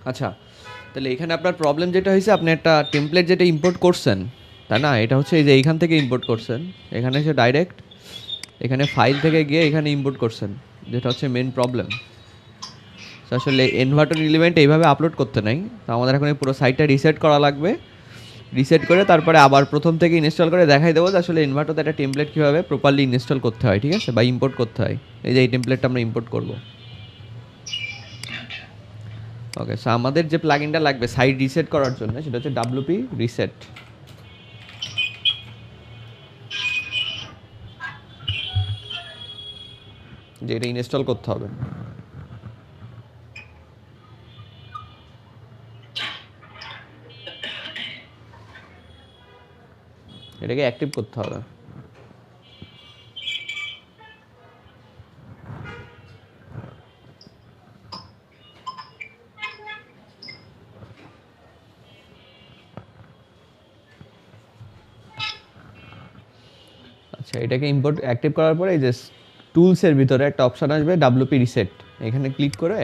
আচ্ছা, তাহলে এখানে আপনার প্রবলেম যেটা হয়েছে, আপনি একটা টেমপ্লেট যেটা ইম্পোর্ট করছেন, তাই না? এটা হচ্ছে এই যে এইখান থেকে ইম্পোর্ট করছেন, এখানে এসে ডাইরেক্ট এখানে ফাইল থেকে গিয়ে এখানে ইম্পোর্ট করছেন, যেটা হচ্ছে মেন প্রবলেম। আসলে ইনভার্টার এলিমেন্ট এইভাবে আপলোড করতে নাই, তো আমাদের এখন এই পুরো সাইটটা রিসেট করা লাগবে। রিসেট করে তারপরে আবার প্রথম থেকে ইনস্টল করে দেখাই দেবো যে আসলে ইনভার্টারতে একটা টেমপ্লেট কীভাবে প্রপারলি ইনস্টল করতে হয়, ঠিক আছে, বা ইম্পোর্ট করতে হয়। এই যে এই টেমপ্লেটটা আমরা ইম্পোর্ট করব। ওকে, সো আমাদের যে প্লাগইনটা লাগবে সাইট রিসেট করার জন্য, সেটা হচ্ছে WP রিসেট। যে এটা ইনস্টল করতে হবে। এটাকে অ্যাক্টিভ করতে হবে। আচ্ছা, এটাকে ইম্পোর্ট অ্যাক্টিভ করার পরে এই যে টুলসের ভিতরে একটা অপশান আসবে WP রিসেট, এখানে ক্লিক করে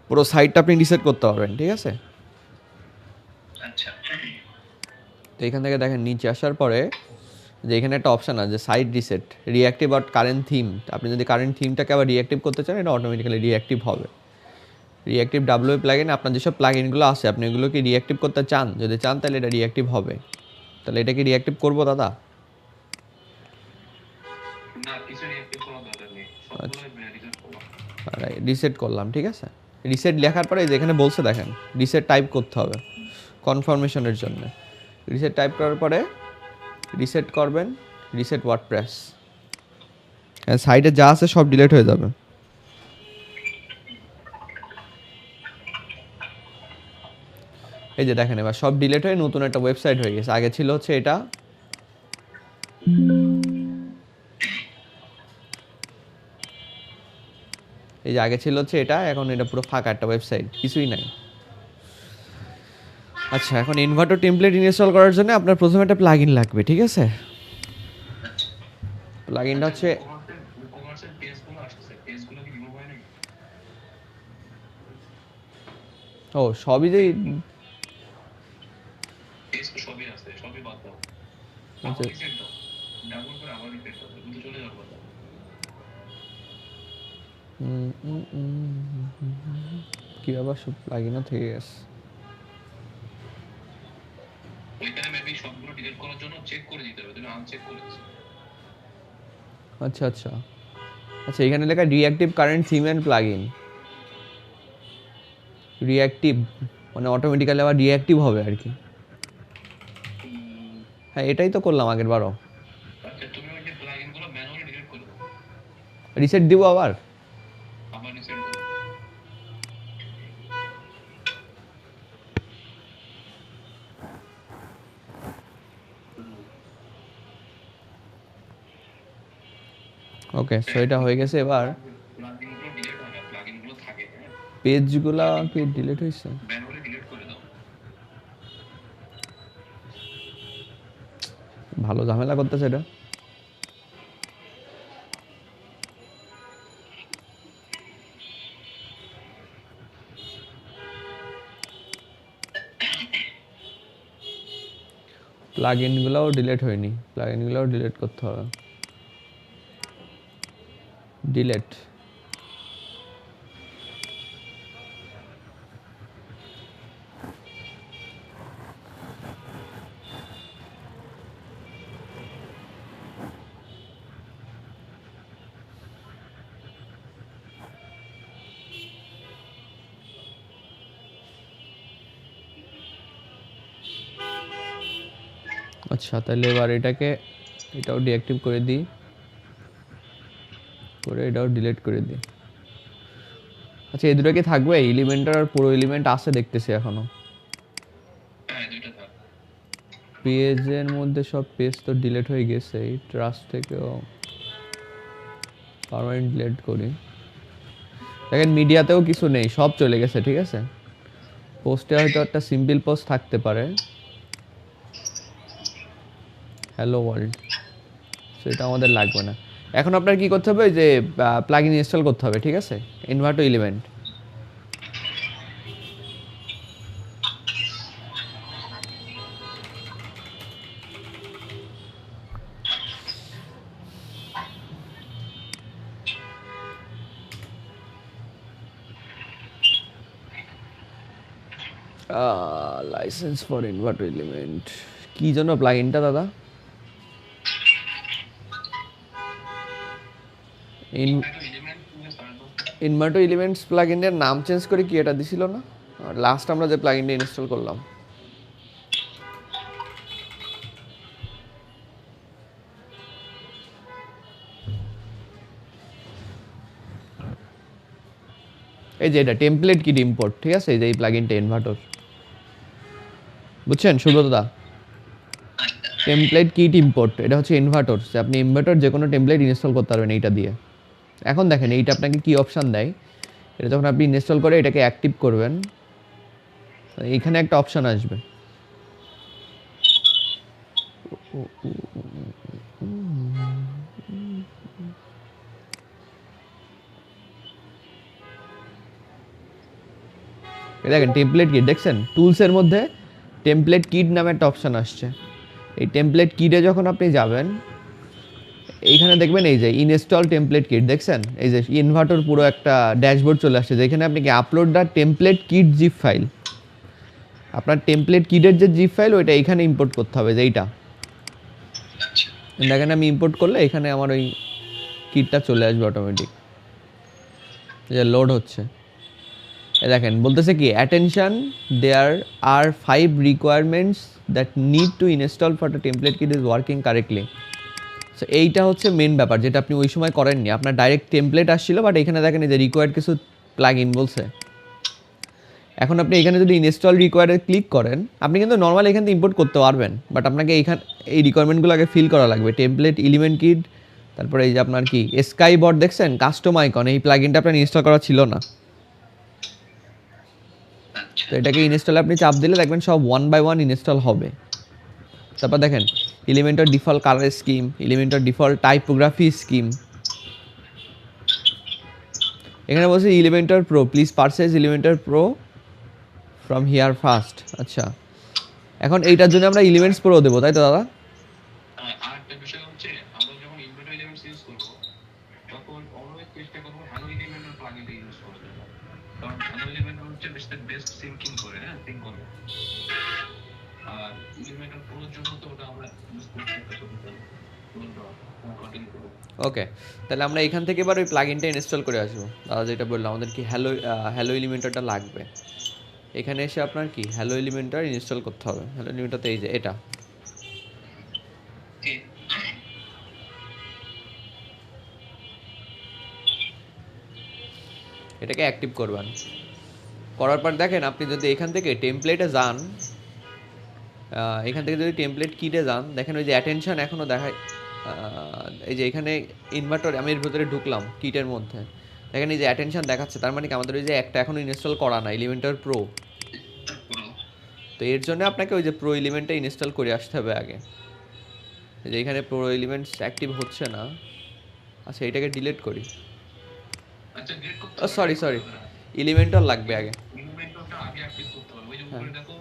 পুরো সাইটটা আপনি রিসেট করতে পারবেন, ঠিক আছে। তো এখান থেকে দেখেন নিচে আসার পরে যে এখানে একটা অপশান আছে সাইট রিসেট রিঅ্যাক্টিভ আর কারেন্ট থিম। আপনি যদি কারেন্ট থিমটাকে আবার রিঅ্যাক্টিভ করতে চান, এটা অটোমেটিক্যালি রিঅ্যাক্টিভ হবে। রিঅ্যাক্টিভ WP প্লাগইন, আপনার যেসব প্লাগইনগুলো আছে আপনি এগুলোকে রিঅ্যাক্টিভ করতে চান, যদি চান তাহলে এটা রিঅ্যাক্টিভ হবে। তাহলে এটাকে রিঅ্যাক্টিভ করবো দাদা? রিসেট করলাম, ঠিক আছে। রিসেট লেখার পরে যেখানে বলছে দেখেন রিসেট টাইপ করতে হবে কনফার্মেশনের জন্য। রিসেট টাইপ করার পরে রিসেট করবেন, রিসেট ওয়ার্ডপ্রেস। সাইডে যা আছে সব ডিলিট হয়ে যাবে। এই যে দেখেন এবার সব ডিলিট হয়ে নতুন একটা ওয়েবসাইট হয়ে গেছে। আগে ছিল হচ্ছে এটা, এই যে আগে ছিল হচ্ছে এটা, এখন এটা পুরো ফাঁকা একটা ওয়েবসাইট, কিছুই নাই। আচ্ছা, এখন ইনভার্টার টেমপ্লেট ইনস্টল করার জন্য আপনার প্রথমে একটা প্লাগইন লাগবে, ঠিক আছে। প্লাগইনটা হচ্ছে ও সবই যে কি আবার সব প্লাগইনও থেকে গেছে। আচ্ছা আচ্ছা আচ্ছা, এখানে লেখা reactive current theme and plugin. Reactive মানে অটোমেটিক্যালি আবার রিঅ্যাক্টিভ হবে আর কি। হ্যাঁ, এটাই তো করলাম আগের বারও। রিসেট দিব আবার? ওকে, সো এটা হয়ে গেছে। এবার পেজগুলা কি ডিলিট হয়েছে? ভালো ঝামেলা করতেছে এটা। প্লাগইনগুলোও ডিলিট হয়নি, প্লাগইনগুলোও ডিলিট করতে হবে। ডিলিট। আচ্ছা, তাহলে এবার এটাও ডিঅ্যাক্টিভ করে দিই, করে এটাও ডিলিট করে দিই। আচ্ছা, এই দুটো কি থাকবে? এলিমেন্টার আর পুরো এলিমেন্ট আছে দেখতেছি এখনো। পেজের মধ্যে সব পেজ তো ডিলিট হয়ে গেছে। এই ট্রাস্ট থেকেও পার্মানেন্ট ডিলিট করি। দেখেন মিডিয়াতেও কিছু নেই, সব চলে গেছে, ঠিক আছে। পোস্টে হয়তো একটা সিম্পল পোস্ট থাকতে পারে, হ্যালো ওয়ার্ল্ড, সেটা আমাদের লাগবে না। এখন আপনার কি করতে হবে যে প্লাগইন ইনস্টল করতে হবে, ঠিক আছে? ইনভার্টো এলিমেন্ট। লাইসেন্স ফর ইনভার্টো এলিমেন্ট কি জন্য প্লাগইনটা দাদা? ইনভার্টো এলিমেন্টস প্লাগইনের নাম চেঞ্জ করে কি এটা দিছিল না লাস্ট আমরা যে প্লাগইনটা ইনস্টল করলাম? এই যে এটা টেমপ্লেট কিট ইম্পোর্ট, ঠিক আছে? এই যে এই প্লাগইনটা ইনভার্টর, বুঝছেন সুব্রতদা? টেমপ্লেট কিট ইম্পোর্ট, এটা হচ্ছে ইনভার্টর। আপনি ইনভার্টর যে কোনো টেমপ্লেট ইনস্টল করতে পারবেন এইটা দিয়ে। এখন দেখেন এইটা আপনাকে কি অপশান দেয়। এটা যখন আপনি ইনস্টল করে এটাকে অ্যাক্টিভ করবেন, এইখানে একটা অপশান আসবে, দেখেন টেমপ্লেট কিট, দেখছেন টুলসের মধ্যে টেমপ্লেট কিট নামে একটা অপশান আসছে। এই টেমপ্লেট কিটে যখন আপনি যাবেন এইখানে দেখবেন এই যে ইনস্টল টেমপ্লেট কিট, দেখছেন এই যে ইনভার্টর পুরো একটা ড্যাশবোর্ড চলে আসছে, যেখানে আপনি কি upload the template kit zip file, আপনার টেমপ্লেট কিটের যে জিপ ফাইল ওইটা এখানে ইম্পোর্ট করতে হবে, যে এইটা দেখেন আমি ইম্পোর্ট করলে এখানে আমার ওই কিটটা চলে আসবে অটোমেটিক, যে লোড হচ্ছে। দেখেন বলতেছে কি attention there are 5 requirements that need to install for the template kit is working correctly. So এইটা হচ্ছে মেন ব্যাপার, যেটা আপনি ওই সময় করেননি। আপনার ডাইরেক্ট টেমপ্লেট আসছিল, বাট এখানে দেখেন যে রিকোয়ার্ড কিছু প্লাগ ইন বলছে। এখন আপনি এখানে যদি ইনস্টল রিকোয়ার্ডে ক্লিক করেন, আপনি কিন্তু নর্মাল এখান থেকে ইম্পোর্ট করতে পারবেন, বাট আপনাকে এই রিকোয়ারমেন্টগুলো আগে ফিল করা লাগবে। টেমপ্লেট এলিমেন্ট কিট, তারপরে এই যে আপনার কি স্কাই বট, দেখছেন কাস্টম আইকন, এই প্লাগ ইনটা আপনার ইনস্টল করা ছিল না। তো এটাকে ইনস্টলে আপনি চাপ দিলে দেখবেন সব 1 বাই 1 ইনস্টল হবে। তারপর দেখেন এলিমেন্টের ডিফল্ট কালার স্কিম, এলিমেন্টের ডিফল্ট টাইপোগ্রাফি স্কিম। এখানে বলছে Elementor pro, please purchase Elementor pro from here first. আচ্ছা, এখন এইটার জন্য আমরা এলিমেন্টস প্রো দেবো, তাই তো দাদা? আরেকটা বিষয় হচ্ছে আমরা যখন ইনভার্টার এলিমেন্টস ইউজ করব তখন অলওয়েজ চেষ্টা করব হ্যালো এলিমেন্টের প্লাগইনটা ইউজ করার জন্য, কারণ হ্যালো এলিমেন্ট হচ্ছে বেস্ট সিঙ্কিং করে, হ্যাঁ সিঙ্ক করে। আর এলিমেন্টের প্রোর জন্য তো ওটা আমরা ইউজ করতে কন্টিনিউ করব। ওকে, তাহলে আমরা এখান থেকে এবার ওই প্লাগইনটা ইনস্টল করে আসবো। দাদা যেটা বললাম আমাদের কি হ্যালো এলিমেন্টরটা লাগবে। এখানে এসে আপনার কি হ্যালো এলিমেন্টর ইনস্টল করতে হবে। হ্যালো এলিমেন্টরতে এই যে এটা, এটাকে অ্যাক্টিভ করবেন। করার পর দেখেন আপনি যদি এখান থেকে টেমপ্লেটে যান, এখান থেকে যদি টেমপ্লেট কিটে যান, দেখেন ওই যে অ্যাটেনশন এখনও দেখায়। এই যে এখানে ইনভার্টার, আমি এর ভিতরে ঢুকলাম কিটের মধ্যে, দেখেন এই যে অ্যাটেনশন দেখাচ্ছে, তার মানে কি আমাদের ওই যে একটা এখনও ইনস্টল করা না এলিমেন্টার প্রো। তো এর জন্য আপনাকে ওই যে প্রো এলিমেন্টটা ইনস্টল করে আসতে হবে আগে। এই যে এখানে প্রো এলিমেন্টস অ্যাক্টিভ হচ্ছে না। আচ্ছা এটাকে ডিলিট করি। আচ্ছা ডিলিট করতে সরি এলিমেন্টর লাগবে আগে। এলিমেন্টটা আগে অ্যাক্টিভ করতে হবে। ওই যে উপরে দেখো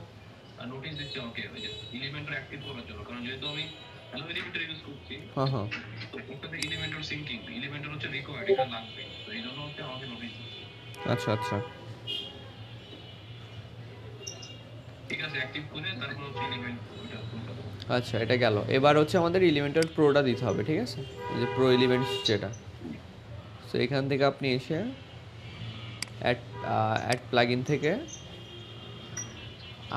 নোটিস দিচ্ছে ওকে, ওই যে এলিমেন্টটা অ্যাক্টিভ করার জন্য, কারণ যেহেতু আমি হ্যালো এলিমেন্টর ইউজ করছি, হ্যাঁ হ্যাঁ, তো ওটাতে এলিমেন্টর সিঙ্কিং, এলিমেন্টর হচ্ছে রিকোয়ার্ড, এটা লাগবে। তো এই জন্য হচ্ছে আমাকে নোটিস দিচ্ছে। আচ্ছা আচ্ছা ঠিক আছে, অ্যাক্টিভ করে তারপর হচ্ছে এলিমেন্ট ওটা খুলতে হবে। আচ্ছা, এটা গেল। এবার হচ্ছে আমাদের এলিমেন্টার প্রোটা দিতে হবে, ঠিক আছে? এই যে প্রো এলিমেন্টস যেটা, সো এখান থেকে আপনি এসে অ্যাড প্লাগইন থেকে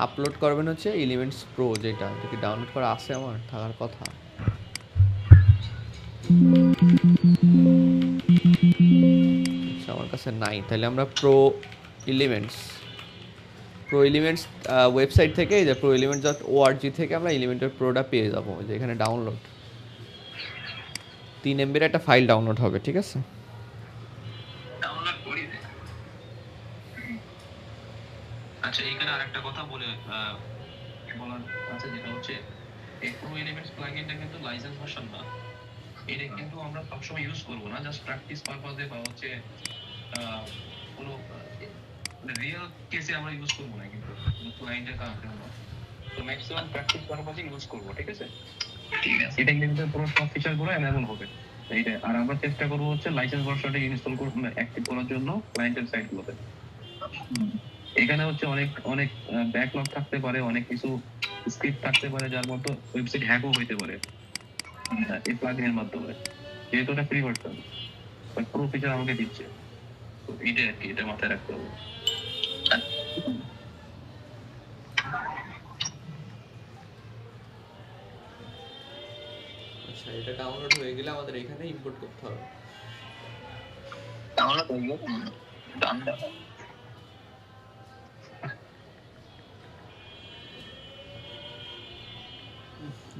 আপলোড করবেন হচ্ছে এলিমেন্টস প্রো, যেটা কি ডাউনলোড করা আছে আমার থাকার কথা। আচ্ছা আমার কাছে নাই, তাহলে আমরা প্রো এলিমেন্টস ওয়েবসাইট থেকে, এই যে প্রো এলিমেন্টস .org থেকে আমরা এলিমেন্টের প্রোটা পেয়ে যাবো। যে এখানে ডাউনলোড 3 MB একটা ফাইল ডাউনলোড হবে, ঠিক আছে? ডাউনলোড করি দে। আচ্ছা এখানে আরেকটা কথা বলার আছে, যেটা হচ্ছে এই প্রো এলিমেন্টস প্লাগইনটা কিন্তু লাইসেন্স ভার্সন না, এটা কিন্তু আমরা সবসময় ইউজ করবো না, জাস্ট প্র্যাকটিস পারপাজে বা হচ্ছে আহ, কোনো রিয়েল কেসে আমরা ইউজ করবো না, কিন্তু ক্লায়েন্টের কাছে আমরা তো ম্যাক্সিমাম প্র্যাকটিস পারপাজে ইউজ করবো, ঠিক আছে? ঠিক আছে, এটা কিন্তু পুরো সব ফিচার গুলো এনাবল হবে এইটা। আর আমরা চেষ্টা করবো হচ্ছে লাইসেন্স ভার্সনটা ইনস্টল করে অ্যাক্টিভ করার জন্য ক্লায়েন্টের সাইট গুলোতে। এখানে হচ্ছে অনেক অনেক ব্যাকলগ থাকতে পারে, অনেক কিছু স্ক্রিপ্ট থাকতে পারে, যার মতো ওয়েবসাইট হ্যাকও হইতে পারে এই প্লাগইনের মাধ্যমে, যেহেতু এটা ফ্রি ভার্সন পুরো ফিচার আমাকে দিচ্ছে। তো এইটা আর কি, এটা মাথায় রাখতে হবে। আচ্ছা, এটা ডাউনলোড হয়ে গেলে আমাদের এখানে ইম্পোর্ট করতে হবে। ডাউনলোড হয়ে গেল, ডান দাও।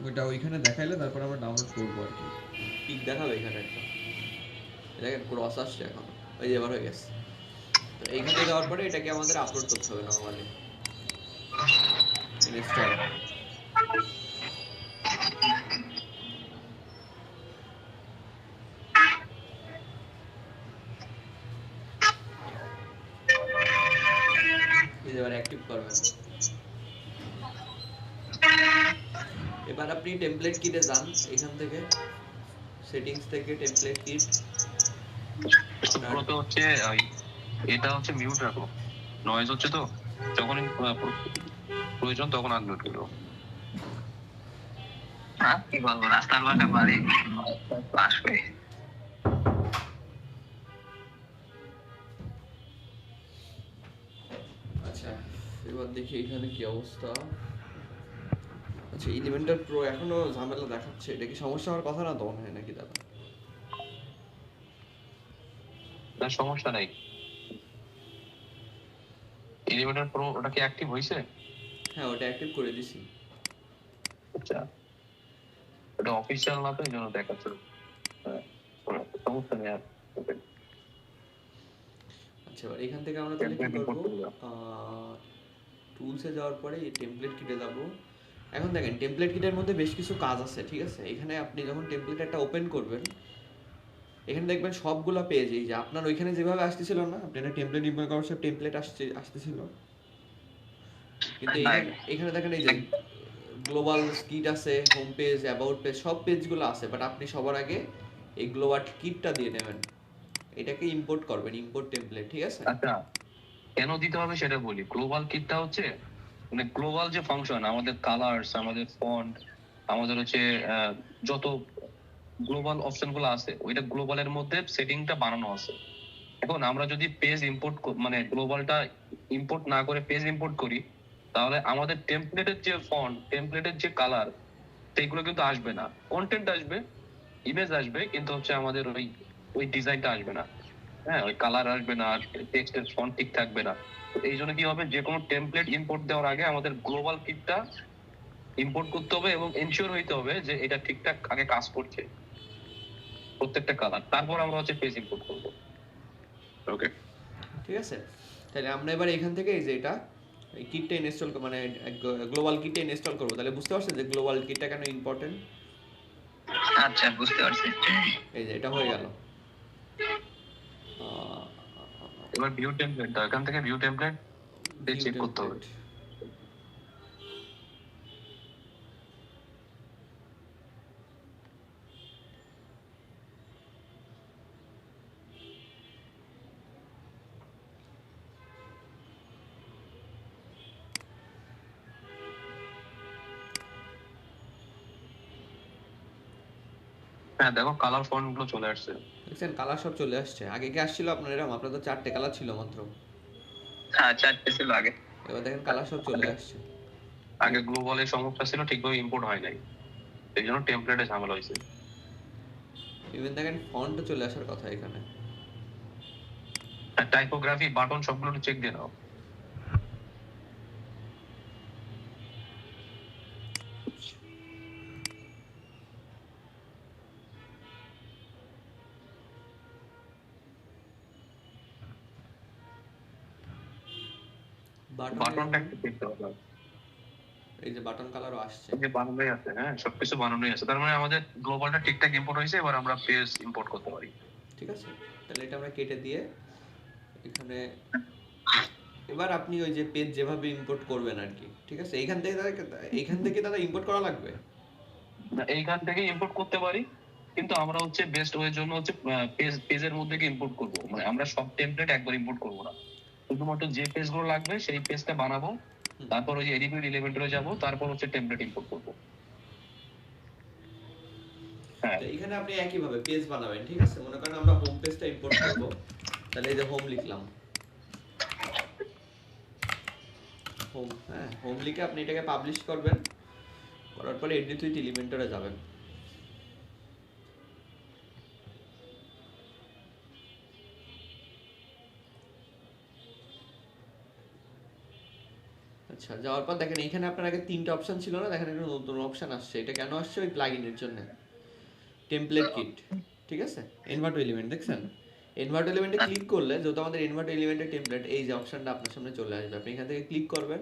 ওইটা ওইখানে দেখাইলে তারপর আমরা ডাউনলোড করবো আর কি। পিক দেখাবে এখানে একটা, দেখেন ক্রস আসছে এখন, ওই যে এবার হয়ে গেছে। তো এইখানে যাওয়ার পরে এটাকে আমাদের আপলোড করতে হবে নর্মালি ইনস্টল। এই যে এবার অ্যাক্টিভ করবেন। এবার আপনি টেমপ্লেট কিটে যান, এখান থেকে সেটিংস থেকে টেমপ্লেট কিট। প্রথমত হচ্ছে এটা হচ্ছে মিউট রাখো, নয়েজ হচ্ছে তো, যখন প্রয়োজন তখন আনমিউট করো। হ্যাঁ, কি বলবো, রাস্তার পাশে বাড়ি আসবে। আচ্ছা, এবার দেখি এখানে কি অবস্থা। আচ্ছা, এলিমেন্টার প্রো এখনো ঝামেলা দেখাচ্ছে, এটা কি সমস্যা হওয়ার কথা না তো মনে হয় নাকি দাদা? না, সমস্যা নাই। এলিভেটর প্রো ওটা কি অ্যাক্টিভ হয়েছে? হ্যাঁ, ওটা অ্যাক্টিভ করে দিছি। আচ্ছা, ওটা অফিসিয়াল না তো, এই জন্য দেখাচ্ছে। হ্যাঁ, সমস্যা নেই আর। আচ্ছা, এবার এখান থেকে আমরা তাহলে কি টেমপ্লেট ইম্পোর্ট করবো? করে দাও। টুলসে যাওয়ার পরে এই টেমপ্লেট কিটে যাব। এখন দেখেন টেমপ্লেট কিটের মধ্যে বেশ কিছু কাজ আছে, ঠিক আছে? এখানে আপনি যখন টেমপ্লেট একটা ওপেন করবেন, এখানে দেখবেন সবগুলো পেজ, এই যে আপনার ওইখানে যেভাবে আসতেছিল না, আপনি একটা টেমপ্লেট ইম্পোর্ট করার সব টেমপ্লেট আসতেছিল, কিন্তু এখানে এখানে দেখেন এই যে গ্লোবাল কিট আছে, হোম পেজ, অ্যাবাউট পেজ, সব পেজগুলো আছে, বাট আপনি সবার আগে এই গ্লোবাল কিটটা দিয়ে নেবেন, এটাকে ইম্পোর্ট করবেন, ইম্পোর্ট টেমপ্লেট, ঠিক আছে? আচ্ছা, কেন দিতে হবে সেটা বলি। গ্লোবাল কিটটা হচ্ছে মানে গ্লোবাল যে ফাংশন, আমাদের কালার্স, আমাদের ফন্ট, আমাদের হচ্ছে যত গ্লোবাল অপশন গুলো আছে, ওইটা গ্লোবালের মধ্যে সেটিংটা বানানো আছে। এখন আমরা যদি পেজ ইম্পোর্ট মানে গ্লোবালটা ইম্পোর্ট না করে পেজ ইম্পোর্ট করি, তাহলে আমাদের টেমপ্লেটের যে ফন্ট, টেমপ্লেটের যে কালার, সেইগুলো কিন্তু আসবে না। কন্টেন্ট আসবে, ইমেজ আসবে, কিন্তু হচ্ছে আমাদের ওই ওই ডিজাইনটা আসবে না। হ্যাঁ, ওই কালার আসবে না, টেক্সটের ফন্ট ঠিক থাকবে না। তো এই জন্য কি হবে, যে কোনো টেমপ্লেট ইম্পোর্ট দেওয়ার আগে আমাদের গ্লোবাল কিটটা ইম্পোর্ট করতে হবে এবং এনশিওর হইতে হবে যে এটা ঠিকঠাক আগে কাজ করছে প্রত্যেকটা কালার, তারপর আমরা হচ্ছে পেজ ইম্পোর্ট করবো। ওকে, ঠিক আছে, তাহলে আমরা এবার এখান থেকে এই যে এটা এই কিটটা ইনস্টল মানে গ্লোবাল কিটটা ইনস্টল করবো, তাহলে বুঝতে পারছেন যে গ্লোবাল কিটটা কেন ইম্পর্টেন্ট? আচ্ছা, বুঝতে পারছি। এই যে এটা হয়ে গেল। এবার ভিউ টেমপ্লেট, এখান থেকে ভিউ টেমপ্লেট চেক করতে হবে। হ্যাঁ, দেখো কালার ফন্ট গুলো চলে আসছে। দেখছেন কালার সব চলে আসছে। আগে কি আসছিল আপনার এরকম? আপনার তো 4টে কালার ছিল মাত্র। হ্যাঁ, 4টে ছিল আগে। এবার দেখেন কালার সব চলে আসছে। আগে গ্লোবালের সমস্যা ছিল, ঠিকভাবে ইম্পোর্ট হয় নাই, এই জন্য টেমপ্লেটে ঝামেলা হয়েছে। ইভেন দেখেন ফন্টও চলে আসার কথা এখানে। টাইপোগ্রাফি, বাটন সবগুলো চেক দিয়ে নাও। বাটনটা একটু চেক করতে হবে। এই যে বাটন কালারও আসছে। এই যে বানানোই আছে, হ্যাঁ সবকিছু বানানোই আছে, তার মানে আমাদের গ্লোবালটা ঠিকঠাক ইম্পোর্ট হয়েছে। এবার আমরা পেজ ইম্পোর্ট করতে পারি। ঠিক আছে, তাহলে এটা আমরা কেটে দিয়ে এখানে এবার আপনি ওই যে পেজ যেভাবে ইম্পোর্ট করবেন আর কি, ঠিক আছে, এইখান থেকে দাদা ইম্পোর্ট করা লাগবে। না, এইখান থেকে ইম্পোর্ট করতে পারি, কিন্তু আমরা হচ্ছে বেস্ট ওয়ের জন্য হচ্ছে পেজের মধ্যে ইম্পোর্ট করব, মানে আমরা সব টেমপ্লেট একবার ইম্পোর্ট করব না, শুধুমাত্র যে পেজগুলো লাগবে সেই পেজটা বানাবো, তারপর ওই যে এডিবিট এলিমেন্টরে যাব, তারপর হচ্ছে টেমপ্লেট ইম্পোর্ট করব। হ্যাঁ তো এইখানে আপনি একইভাবে পেজ বানাবেন, ঠিক আছে, মনে করেন আমরা হোম পেজটা ইম্পোর্ট করব, তাহলে এই যে হোম লিখলাম, হোম, হ্যাঁ হোম লিখে আপনি এটাকে পাবলিশ করবেন, করার পরে এডিট উইথ এলিমেন্টরে যাবেন। আচ্ছা, যাওয়ার পর দেখেন এইখানে আপনার আগে 3টা অপশন ছিল না, দেখেন একটা নতুন অপশন আসছে। এটা কেন আসছে? ওই প্লাগইনের জন্য, টেমপ্লেট কিট, ঠিক আছে, এনভার্ট এলিমেন্ট দেখছেন, এনভার্ট এলিমেন্টে ক্লিক করলে যেহেতু আমাদের এনভার্ট এলিমেন্টের টেমপ্লেট, এই যে অপশনটা আপনার সামনে চলে আসবে, আপনি এখান থেকে ক্লিক করবেন,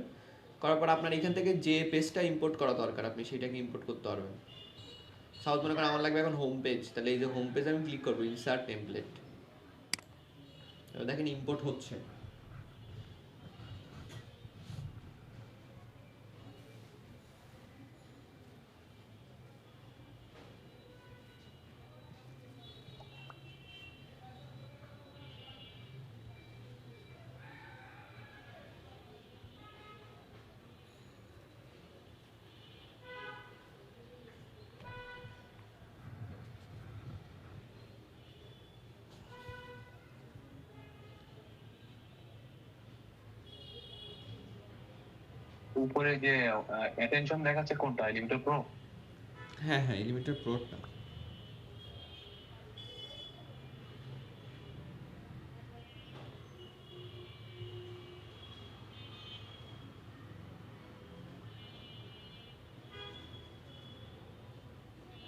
করার পর আপনার এখান থেকে যে পেজটা ইম্পোর্ট করা দরকার আপনি সেটাকে ইম্পোর্ট করতে পারবেন। সাউথ মনে করেন আমার লাগবে এখন হোম পেজ, তাহলে এই যে হোম পেজ আমি ক্লিক করবো, ইনসার্ট টেমপ্লেট, এবার দেখেন ইম্পোর্ট হচ্ছে। উপরে যে অ্যাটেনশন দেখাচ্ছে কোনটা, এলিমেন্টর প্রো? হ্যাঁ হ্যাঁ, এলিমেন্টের প্রোডটা।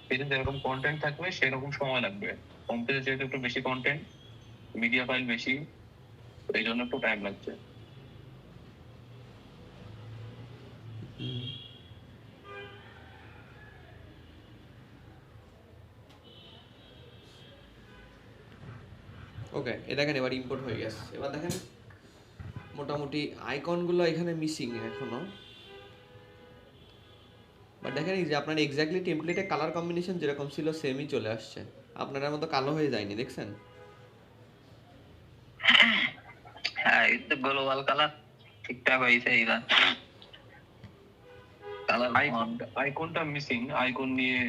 পেজে যেরকম কন্টেন্ট থাকবে সেরকম সময় লাগবে। হোম পেজে যেহেতু একটু বেশি কন্টেন্ট, মিডিয়া ফাইল বেশি, এই জন্য একটু টাইম লাগছে। ওকে, এ দেখেন এবার ইম্পোর্ট হয়ে গেছে। এবার দেখেন মোটামুটি আইকনগুলো এখানে মিসিং এখনো, বাট দেখেন এই যে আপনার এক্স্যাক্টলি টেমপ্লেটে কালার কম্বিনেশন যেরকম ছিল সেমই চলে আসছে, আপনার মতো কালো হয়ে যায়নি, দেখছেন? হ্যাঁ, এই তো গ্লোবাল কালার ঠিকঠাক হয়েছে। এইবার কালার আইকনটা মিসিং, আইকন নিয়ে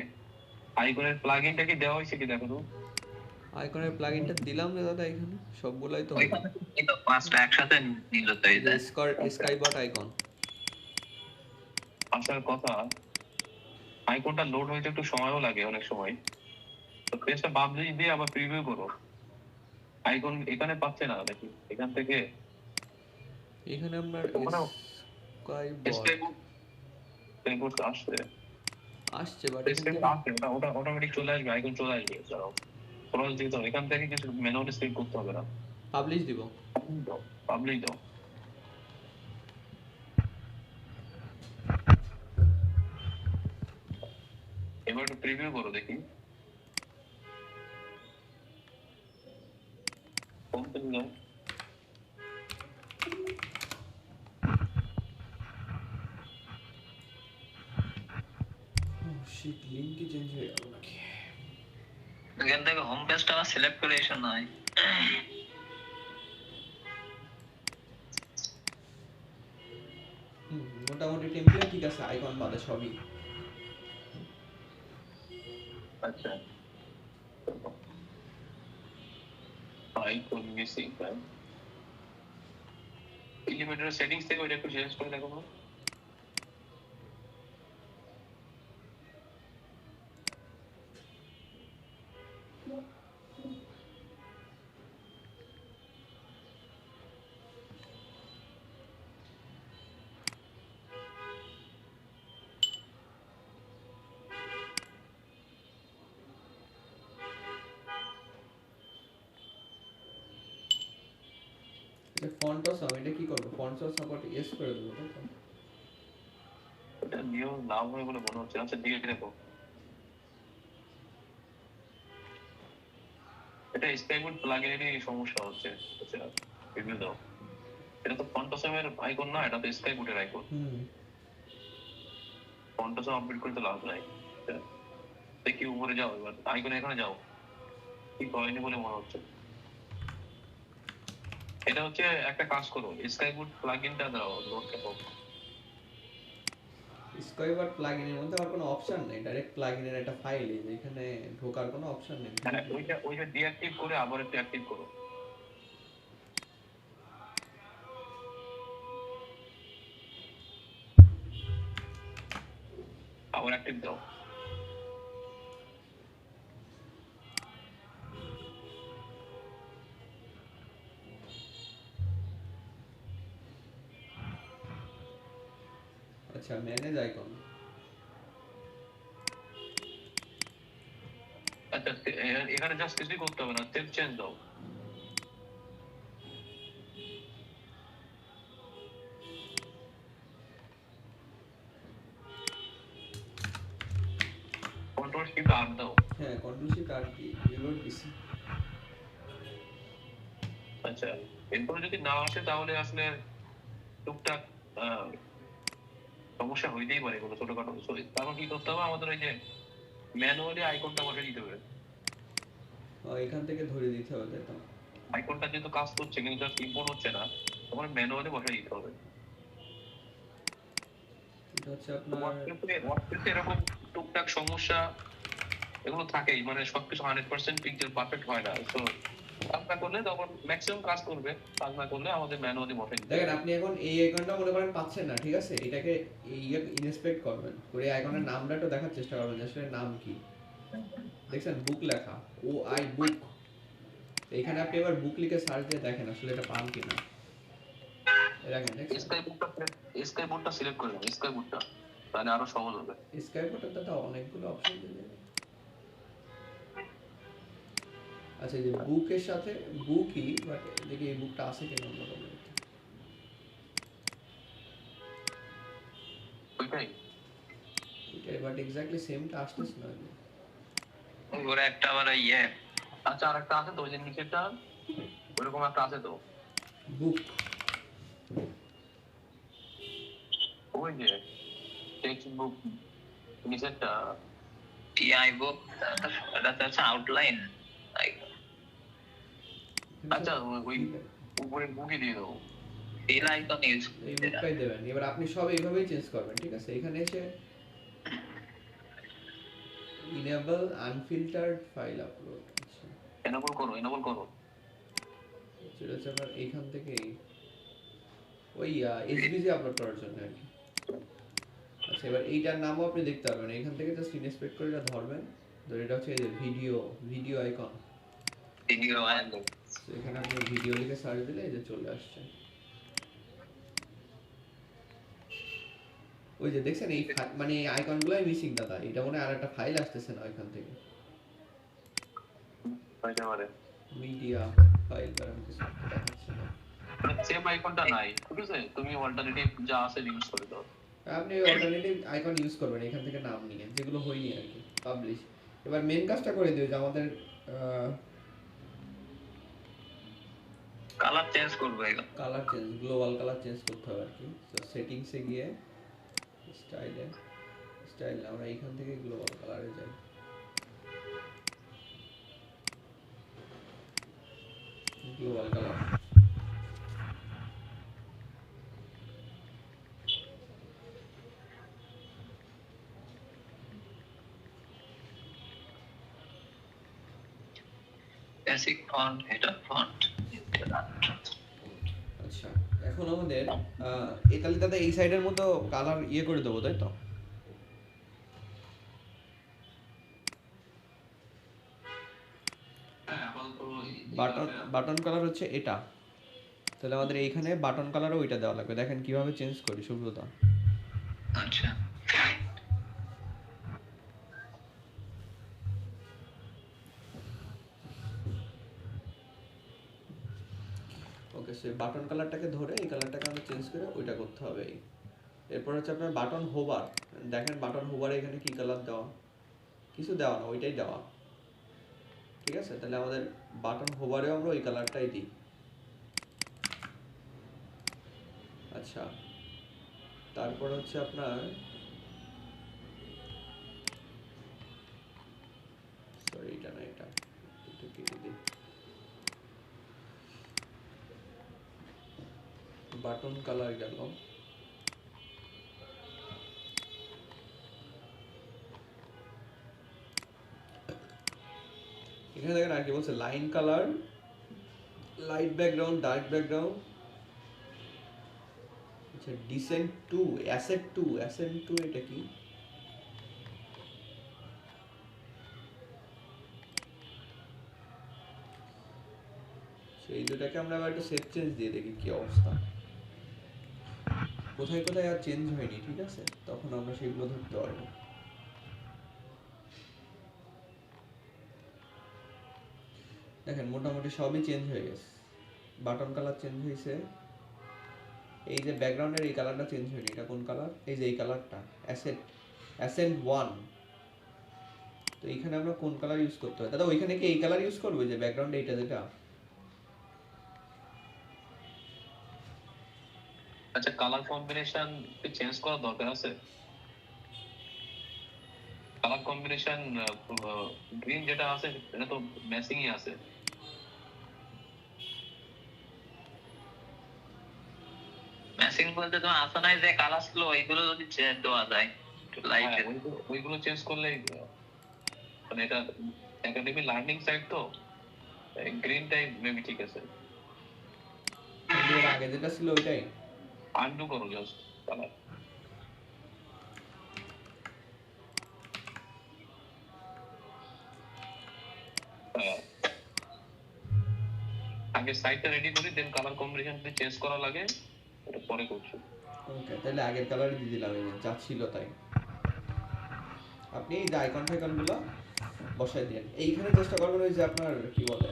আইকনের প্লাগইনটা কি দেওয়া হয়েছে কি দেখো তো। আইকনের প্লাগইনটা দিলাম রে দাদা, এখানে সবগুলাই তো হবে। এই তো পাঁচটা একসাথে নিল তো, এই যে স্কাইবট আইকন আসার কথা। আইকনটা লোড হইতে একটু সময়ও লাগে অনেক সময়, তো পেজটা পাবলিশ দিয়ে আবার প্রিভিউ করো। আইকন এখানে পাচ্ছে না দেখি, এখান থেকে এখানে আপনার স্কাইবট আসছে, আসছে, বাট ওটা অটোমেটিক চলে আসবে, আইকন চলে আসবে। ক্রস দিতে হবে, এখান থেকে কিছু ম্যানুয়ালি সেভ করতে হবে না। পাবলিশ দিব। পাবলিশ দাও। এবার একটু প্রিভিউ করো দেখি। হোম পেজ দাও। শিট, লিংক কি চেঞ্জ হয়ে গেল নাকি? এখান থেকে হোম পেজটা সিলেক্ট করে এসে নয়। মোটামুটি টেমপ্লেট ঠিক আছে, আইকন বাদে সবই। আচ্ছা, আইকন মিসিং, এলিমেন্টের সেটিংস থেকে ওইটা একটু চেঞ্জ করে দেখো। এটা ফন্ট সাম, এটা কি করব? ফন্ট সাপোর্ট ইয়েস করে দেবো, তাই তো? এটা নিয়েও লাভ হবে বলে মনে হচ্ছে। আচ্ছা ঠিক আছে, দেখো এটা স্কাইবুট প্লাগইনেরই সমস্যা হচ্ছে। আচ্ছা রিভিউ দাও। এটা তো ফন্টাসমের আইকন না, এটা তো স্কাইবুটের আইকন। ফন্টাসম আপডেট করে তো লাভ নাই। আচ্ছা, দেখি উপরে যাও, এবার আইকনে এখানে যাও। ঠিক হয়নি বলে মনে হচ্ছে। এটা হচ্ছে একটা কাজ করো, স্কাইবুট প্লাগইনটা দাও, নোটটা দাও। স্কোয়ার প্লাগইনের মধ্যে আর কোনো অপশন নেই, ডাইরেক্ট প্লাগইনের একটা ফাইল, এখানে ঢোকার কোনো অপশন নেই। হ্যাঁ, ওইটা ডিঅ্যাক্টিভ করে আবার একটু অ্যাক্টিভ করো। আবার অ্যাক্টিভ দাও। আচ্ছা, ম্যানেজ আইকন। আচ্ছা এখানে জাস্ট কিছুই করতে হবে না, স্টেপ চেঞ্জ দাও। কন্ট্রোল শিফট আর দাও। হ্যাঁ, কন্ট্রোল শিফট আর কি রিলোড দিছি। আচ্ছা, এরপরে যদি না আসে তাহলে আসলে টুকটাক আহ, সমস্যা হইতেই পারে কোনো ছোটখাটো। তারপর কি করতে হবে, আমাদের ওই যে ম্যানুয়ালি আইকনটা বসে দিতে হবে। এখান থেকে ধরে দিতে হবে, তাই তো? আইকনটা যেহেতু কাজ করছে কিন্তু জাস্ট ইম্পোর্ট হচ্ছে না, তখন ম্যানুয়ালি বসে দিতে হবে। এটা হচ্ছে আপনার ওয়ার্ডপ্রেসে এরকম টুকটাক সমস্যা এগুলো থাকেই, মানে সবকিছু 100% পিক্সেল পারফেক্ট হয় না। তো কাজ না করলে তখন ম্যাক্সিমাম কাজ করবে, কাজ না করলে আমাদের ম্যানুয়ালি বসে দিতে দেখেন, হবে। আপনি এখন এই আইকনটা মনে করেন পাচ্ছেন না, ঠিক আছে? এটাকে ইনস্পেক্ট করবেন করে আইকনের নামটা একটু দেখার চেষ্টা করবেন যে আসলে নাম কি। দেখছেন বুক লেখা, ও আই বুক। এখানে আপনি এবার বুক লিখে সার্চ দিয়ে দেখেন আসলে এটা পান কিনা। দেখেন, দেখছেন? স্কাই বোর্ডটা সিলেক্ট করে নাও, স্কাই বোর্ডটা, তাহলে আরো সহজ হবে। স্কাইপটাতে তো অনেকগুলো অপশন দিয়ে দেবে। আচ্ছা, এই যে বুকের সাথে বুকই, বাট দেখি এই বুকটা আছে কিনা অন্যরকম। ওইটাই ওইটাই, বাট এক্স্যাক্টলি সেমটা আসতেছে না। ওরে একটা আবার ইয়ে। আচ্ছা আরেকটা আছে তো, ওই যে নিচেরটা ওইরকম একটা আছে তো, বুক। ওই যে টেক্সট বুক নিচেরটা টিআই বুক, এটা আছে আউটলাইন। আচ্ছা ওই উপরে বুকই দিয়ে দাও, ফিল আইকন ইউজ এই বুকটাই দেবেন। এবার আপনি সব এইভাবেই চেঞ্জ করবেন, ঠিক আছে? এখানে এসে ইনেবল আনফিল্টার্ড ফাইল আপলোড। আচ্ছা, এনেবল করো, এনেবল করো। সেটা হচ্ছে আপনার এইখান থেকে ওই এসভিজি আপলোড করার জন্য আর কি। আচ্ছা, এবার এইটার নামও আপনি দেখতে পারবেন এখান থেকে, জাস্ট ইনস্পেক্ট করে এটা ধরবেন। ধরে এটা হচ্ছে এই যে ভিডিও আইকন। ভিডিও আইকন, তো এখানে আপনি ভিডিও লিখে সার্চ দিলে এই যে চলে আসছে। ওই যে দেখছেন এই মানে এই আইকনগুলোই মিসিং দাদা। এটা মনে হয় আরেকটা ফাইল আসতেছে না ওইখান থেকে। হইতে পারে মিডিয়া ফাইল কারণ কিছু একটা দেখাচ্ছে না। সেম আইকনটা নাই, ঠিক আছে? তুমি অল্টারনেটিভ যা আছে ইউজ করে দাও। আপনি অল্টারনেটিভ আইকন ইউজ করবেন এখান থেকে নাম নিয়ে, যেগুলো হয়নি আর কি পাবলিশ। এবার মেন কাজটা করে দিও যে আমাদের কালার চেঞ্জ করবে, colour change, global colour change করতে হবে আর কি। তো সেটিংসে গিয়ে স্টাইল আমরা এখান থেকে গ্লোবাল কালারে যাই। Global colour basic font, header font. আচ্ছা, এখন আমাদের এই তাহলে দাদা এই সাইডের মতো কালার ইয়ে করে দেবো, তাই তো? বাটন কালার হচ্ছে এটা। তাহলে আমাদের এইখানে বাটন কালারও ওইটা দেওয়া লাগবে। দেখেন কিভাবে চেঞ্জ করি সুব্রতা। আচ্ছা ওকে, সে বাটন কালারটাকে ধরে এই কালারটাকে আমাদের চেঞ্জ করে ওইটা করতে হবে। এরপর হচ্ছে আপনার বাটন হোভার। দেখেন বাটন হোভারে এখানে কি কালার দেওয়া, কিছু দেওয়া না, ওইটাই দেওয়া। ঠিক আছে, তাহলে আমাদের বাটন হোভারেও আমরা ওই কালারটাই দিই। আচ্ছা, তারপর হচ্ছে আপনার সরি এটা না, এটা একটু কেটে দিই। বাটন কালার গেল, এখানে দেখেন আর কি বলছে, line colour, light background, dark background. আচ্ছা, descent two, asset two, ascent two এটা কি? সেই দুটাকে আমরা আবার একটু সেভ চেঞ্জ দিয়ে দেখি কি অবস্থা, কোথায় কোথায় আর চেঞ্জ হয়নি। ঠিক আছে, তখন আমরা সেগুলো ধরতে পারবো। দেখেন মোটামুটি সবই চেঞ্জ হয়ে গেছে। বাটন কালার চেঞ্জ হয়েছে, এই যে ব্যাকগ্রাউন্ডের এই কালারটা চেঞ্জ হয়নি। এটা কোন কালার? এই যে এই কালারটা, অ্যাসেট, অ্যাসেন্ট ওয়ান। তো এইখানে আমরা কোন কালার ইউজ করতে হয় দাদা? ওইখানে কি এই কালার ইউজ করবো যে ব্যাকগ্রাউন্ড এইটা যেটা? আচ্ছা, কালার কম্বিনেশন চেঞ্জ করার দরকার আছে? কালার কম্বিনেশন গ্রিন যেটা আছে এটা তো ম্যাচিংই আছে। ম্যাচিং বলতে তোমার আসা নাই যে কালার গুলো ওইগুলো যদি দেওয়া যায় একটু লাইট। হ্যাঁ, ওইগুলো চেঞ্জ করলেই মানে এটা একাডেমি লার্নিং সাইট তো, গ্রিনটাই মেবি ঠিক আছে। এর আগে যেটা ছিল ওইটাই আনডু করো জাস্ট কালার। আগে সাইটটা রেডি করি, দেন কালার কম্বিনেশন যদি চেঞ্জ করা লাগে এটা পরে করছি। ওকে, তাহলে আগের কালারই দিয়ে দিলাম, এই যে যা ছিল তাই। আপনি এই যে আইকন ফাইকনগুলো বসাই দিন। এইখানে চেষ্টা করবেন ওই যে আপনার কি বলে,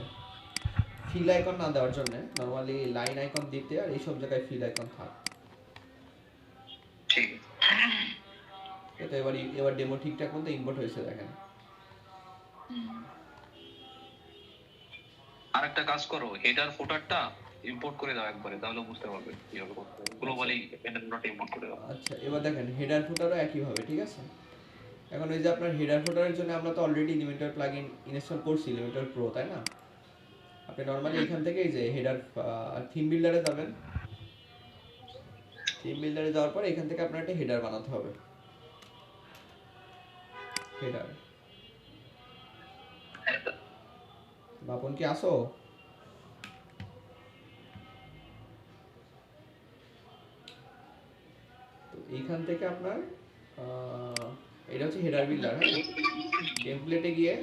ফিল আইকন না দেওয়ার জন্য, নরমালি লাইন আইকন দিতে, আর এইসব জায়গায় ফিল আইকন থাক। ঠিক এটা এবার ডেমো ঠিকঠাক মতো ইম্পোর্ট হয়েছে দেখেন। আরেকটা কাজ করো, হেডার ফুটারটা ইম্পোর্ট করে দাও একবারে, তাহলে বুঝতে পারবে কিভাবে করতে হবে। গ্লোবালি হেডার ফুটারটা ইম্পোর্ট করে দাও। আচ্ছা, এবার দেখেন হেডার ফুটারও একইভাবে। ঠিক আছে, এখন ওই যে আপনার হেডার ফুটারের জন্য আমরা তো অলরেডি এলিমেন্টর প্লাগইন ইনস্টল করছি, এলিমেন্টর প্রো, তাই না? আপনি নরমালি এখান থেকে এই যে হেডার থিম বিল্ডারে যাবেন। থিম বিল্ডারে যাওয়ার পর এখান থেকে আপনার একটা হেডার বানাতে হবে। হেডার, বাপন কি আসো? তো এইখান থেকে আপনার এটা হচ্ছে হেডার বিল্ডার। হ্যাঁ, টেমপ্লেটে গিয়ে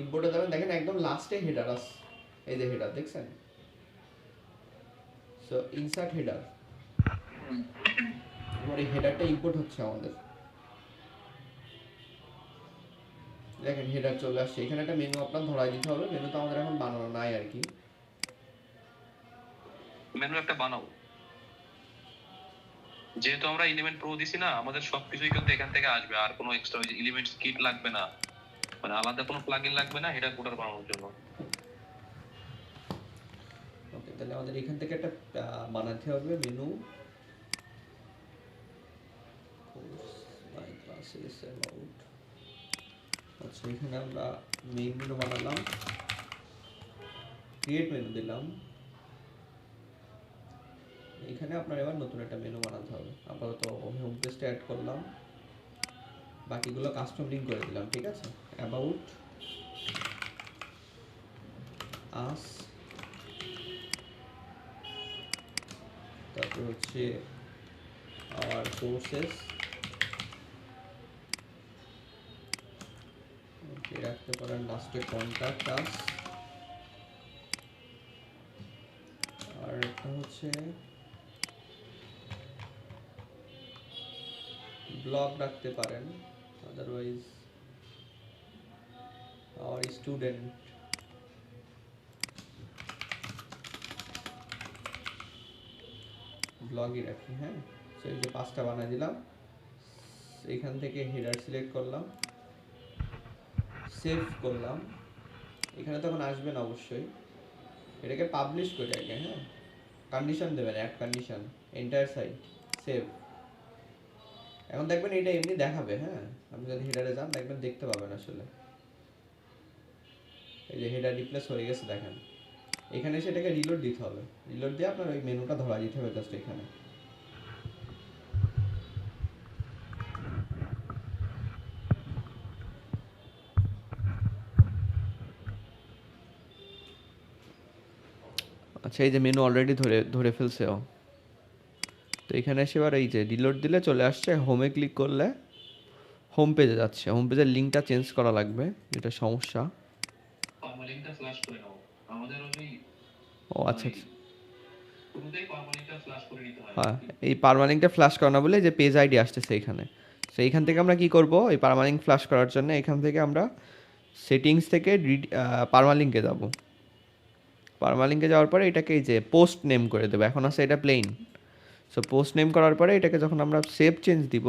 ইম্পোর্টে যাবেন, দেখেন একদম লাস্টে হেডার আছে, এই যে হেডার দেখছেন। সো ইনসার্ট হেডার, এবার এই হেডারটা ইম্পোর্ট হচ্ছে আমাদের। দেখেন হেডার চলে আসছে। এখানে একটা মেনু আপনার ধরাই দিতে হবে, মেনু তো আমাদের এখন বানানো নাই আর কি। মেনু একটা বানাও, যেহেতু আমরা এলিমেন্ট প্রো দিছি না, আমাদের সবকিছুই কিন্তু এখান থেকে আসবে, আর কোনো এক্সট্রা এলিমেন্টস কিট লাগবে না, মানে আলাদা কোনো প্লাগইন লাগবে না হেডার ফুটার বানানোর জন্য। ওকে, তাহলে আমাদের এখান থেকে একটা বানাতে হবে মেনু। আচ্ছা, এখানে আমরা মেইন মেনু বানালাম, ক্রিয়েট মেনু দিলাম। এখানে আপনার এবার নতুন একটা মেনু বানাতে হবে। আপাতত হোম পেজটা অ্যাড করলাম, বাকিগুলো কাস্টম লিঙ্ক করে দিলাম। ঠিক আছে, অ্যাবাউট আস, তারপর হচ্ছে আওয়ার কোর্সেস, রাখতে পারেন লাস্টে কন্ট্যাক্ট আস, আর একটা হচ্ছে ব্লগ রাখতে পারেন, আদারওয়াইজ আওয়ার স্টুডেন্ট। ব্লগই রাখি। হ্যাঁ, সো এই যে 5টা বানাই দিলাম, এইখান থেকে হেডার সিলেক্ট করলাম, সেভ করলাম। এখানে তখন আসবে না অবশ্যই, এটাকে পাবলিশ করে আগে, হ্যাঁ কন্ডিশন দেবেন, add condition, entire site, save. এখন দেখবেন এটা এমনি দেখাবে, হ্যাঁ আপনি যদি হেডারে যান দেখবেন দেখতে পাবেন আসলে এই যে হেডার রিপ্লেস হয়ে গেছে দেখেন। এখানে এসে এটাকে রিলোড দিতে হবে, রিলোড দিয়ে আপনার ওই মেনুটা ধরা দিতে হবে জাস্ট এখানে। আচ্ছা এই যে মেনু অলরেডি ধরে ধরে ফেলছে ও। তো এখানে এসে এবার এই যে রিলোড দিলে চলে আসছে, হোমে ক্লিক করলে হোম পেজে যাচ্ছে। হোম পেজের লিঙ্কটা চেঞ্জ করা লাগবে, যেটা সমস্যা। পারমালিংকটা ফ্ল্যাশ করে নাও, আমাদের ওই ও আচ্ছা আচ্ছা, শুরুতেই পারমালিংকটা ফ্ল্যাশ করে নিতে হয়। হ্যাঁ এই পারমালিংকটা ফ্ল্যাশ করা না বলে যে পেজ আইডি আসতেছে এখানে। সো এইখান থেকে আমরা কি করব, এই পারমালিংক ফ্ল্যাশ করার জন্য এখান থেকে আমরা সেটিংস থেকে পারমালিংকে যাব। পারমালিংকে যাওয়ার পরে এটাকে এই যে পোস্ট নেম করে দেবো, এখন আছে এটা প্লেন। সো পোস্ট নেম করার পরে এটাকে যখন আমরা সেভ চেঞ্জ দিব,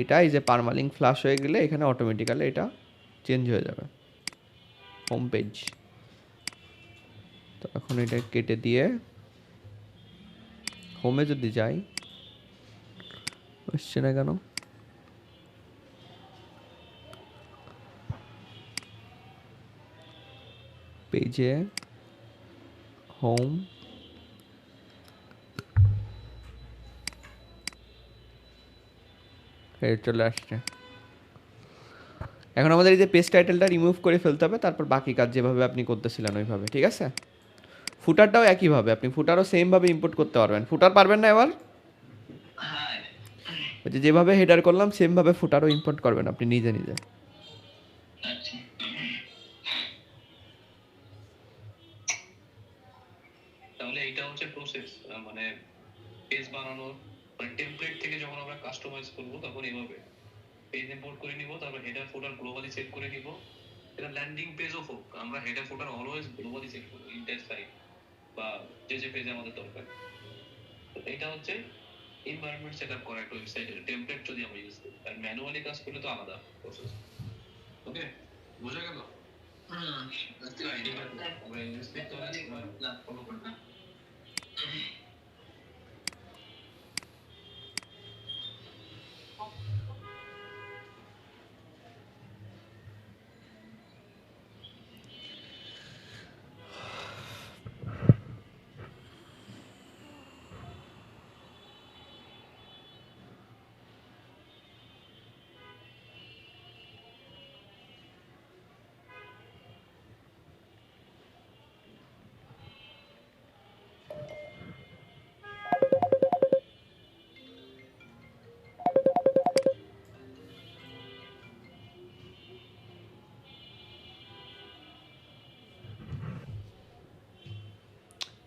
এটা এই যে পারমালিংক ফ্ল্যাশ হয়ে গেলে এখানে অটোমেটিক্যালি এটা চেঞ্জ হয়ে যাবে হোম পেজ। তো এখন এটা কেটে দিয়ে হোমে যদি যাই, আসছে না কেন? পেজে হোম, চলে আসছে। এখন আমাদের এই যে পেজ টাইটেলটা রিমুভ করে ফেলতে হবে, তারপর বাকি কাজ যেভাবে আপনি করতেছিলেন ওইভাবে, ঠিক আছে? ফুটারটাও একইভাবে, আপনি ফুটারও সেমভাবে ইম্পোর্ট করতে পারবেন। ফুটার পারবেন না এবার? হ্যাঁ ওই যে যেভাবে হেডার করলাম সেমভাবে ফুটারও ইম্পোর্ট করবেন আপনি নিজে নিজে। আচ্ছা তাহলে এইটা হচ্ছে প্রসেস, মানে পেজ বানানোর, মানে টেমপ্লেট থেকে যখন আমরা কাস্টমাইজ করব তখন এইভাবে পেজ ইম্পোর্ট করে নিব, তারপর হেডার ফুটার গ্লোবালি সেট করে নিব। এটা ল্যান্ডিং পেজও হোক, আমরা হেডার ফুটার অলওয়েজ গ্লোবালি সেট করব, ইন্টার সাইট বা যে যে পেজে আমাদের দরকার। তো এটা হচ্ছে এনভায়রনমেন্ট সেটআপ করা একটা ওয়েবসাইটের টেমপ্লেট যদি আমরা ইউজ করি, আর ম্যানুয়ালি কাজ করলে তো আলাদা প্রসেস। ওকে, বোঝা গেল? বুঝতে পারি। ঠিক আছে, আমরা ইনভেস্ট করে ফলো করব।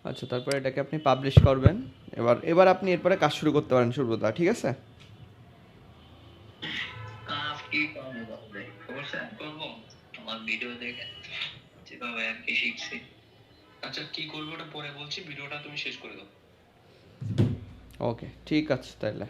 আচ্ছা তারপরে এটাকে আপনি পাবলিশ করবেন। এবার এবার আপনি এরপরে কাজ শুরু করতে পারেন সুব্রতা, ঠিক আছে? কাজ কি করবো তাহলে? অবশ্যই করবো আমার ভিডিও দেখে যেভাবে আর কি শিখছি। আচ্ছা কি করবে ওটা পরে বলছি, ভিডিওটা তুমি শেষ করে দাও। ওকে ঠিক আছে তাহলে।